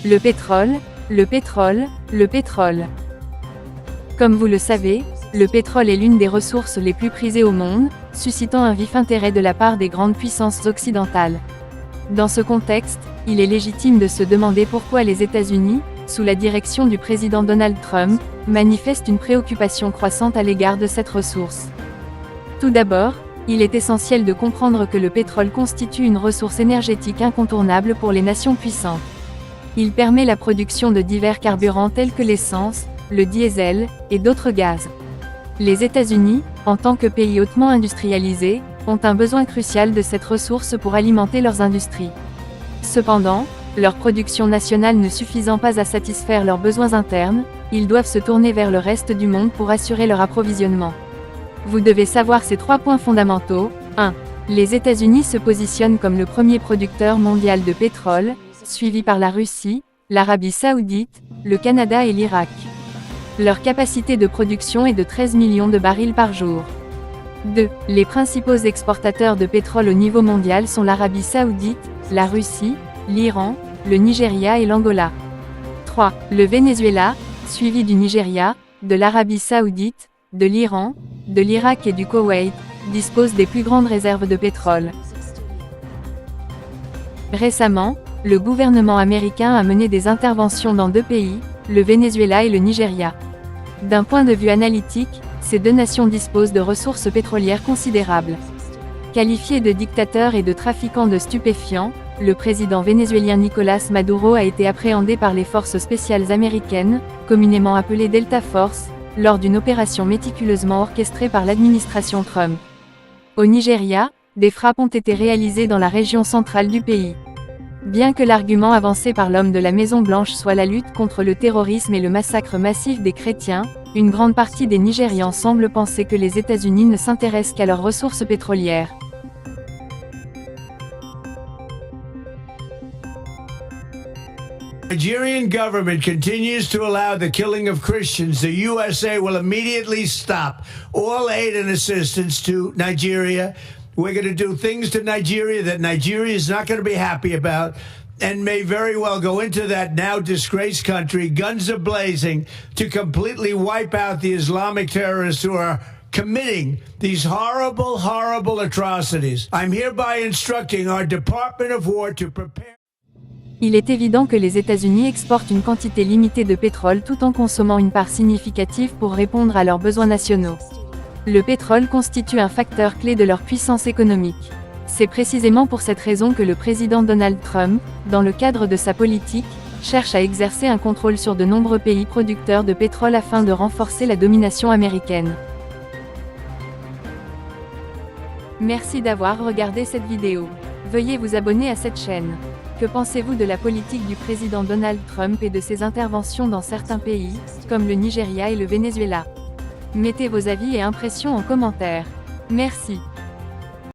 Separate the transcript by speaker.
Speaker 1: Le pétrole, le pétrole, le pétrole. Comme vous le savez, le pétrole est l'une des ressources les plus prisées au monde, suscitant un vif intérêt de la part des grandes puissances occidentales. Dans ce contexte, il est légitime de se demander pourquoi les États-Unis, sous la direction du président Donald Trump, manifestent une préoccupation croissante à l'égard de cette ressource. Tout d'abord, il est essentiel de comprendre que le pétrole constitue une ressource énergétique incontournable pour les nations puissantes. Il permet la production de divers carburants tels que l'essence, le diesel, et d'autres gaz. Les États-Unis, en tant que pays hautement industrialisé, ont un besoin crucial de cette ressource pour alimenter leurs industries. Cependant, leur production nationale ne suffisant pas à satisfaire leurs besoins internes, ils doivent se tourner vers le reste du monde pour assurer leur approvisionnement. Vous devez savoir ces 3 points fondamentaux. 1. Les États-Unis se positionnent comme le premier producteur mondial de pétrole, suivi par la Russie, l'Arabie Saoudite, le Canada et l'Irak. Leur capacité de production est de 13 millions de barils par jour. 2. Les principaux exportateurs de pétrole au niveau mondial sont l'Arabie Saoudite, la Russie, l'Iran, le Nigeria et l'Angola. 3. Le Venezuela, suivi du Nigeria, de l'Arabie Saoudite, de l'Iran, de l'Irak et du Koweït, dispose des plus grandes réserves de pétrole. Récemment, le gouvernement américain a mené des interventions dans 2 pays, le Venezuela et le Nigeria. D'un point de vue analytique, ces 2 nations disposent de ressources pétrolières considérables. Qualifié de dictateur et de trafiquant de stupéfiants, le président vénézuélien Nicolás Maduro a été appréhendé par les forces spéciales américaines, communément appelées Delta Force, lors d'une opération méticuleusement orchestrée par l'administration Trump. Au Nigeria, des frappes ont été réalisées dans la région centrale du pays. Bien que l'argument avancé par l'homme de la Maison-Blanche soit la lutte contre le terrorisme et le massacre massif des chrétiens, une grande partie des Nigérians semblent penser que les États-Unis ne s'intéressent qu'à leurs ressources pétrolières.
Speaker 2: Nigerian government continues to allow the killing of Christians, the USA will immediately stop all aid and assistance to Nigeria. We're going to do things to Nigeria that Nigeria is not going to be happy about and may very well go into that now disgraced country, guns are blazing, to completely wipe out the Islamic terrorists who are committing these horrible, horrible atrocities. I'm hereby instructing our Department of War to prepare.
Speaker 1: Il est évident que les États-Unis exportent une quantité limitée de pétrole tout en consommant une part significative pour répondre à leurs besoins nationaux. Le pétrole constitue un facteur clé de leur puissance économique. C'est précisément pour cette raison que le président Donald Trump, dans le cadre de sa politique, cherche à exercer un contrôle sur de nombreux pays producteurs de pétrole afin de renforcer la domination américaine. Merci d'avoir regardé cette vidéo. Veuillez vous abonner à cette chaîne. Que pensez-vous de la politique du président Donald Trump et de ses interventions dans certains pays, comme le Nigeria et le Venezuela? Mettez vos avis et impressions en commentaire. Merci.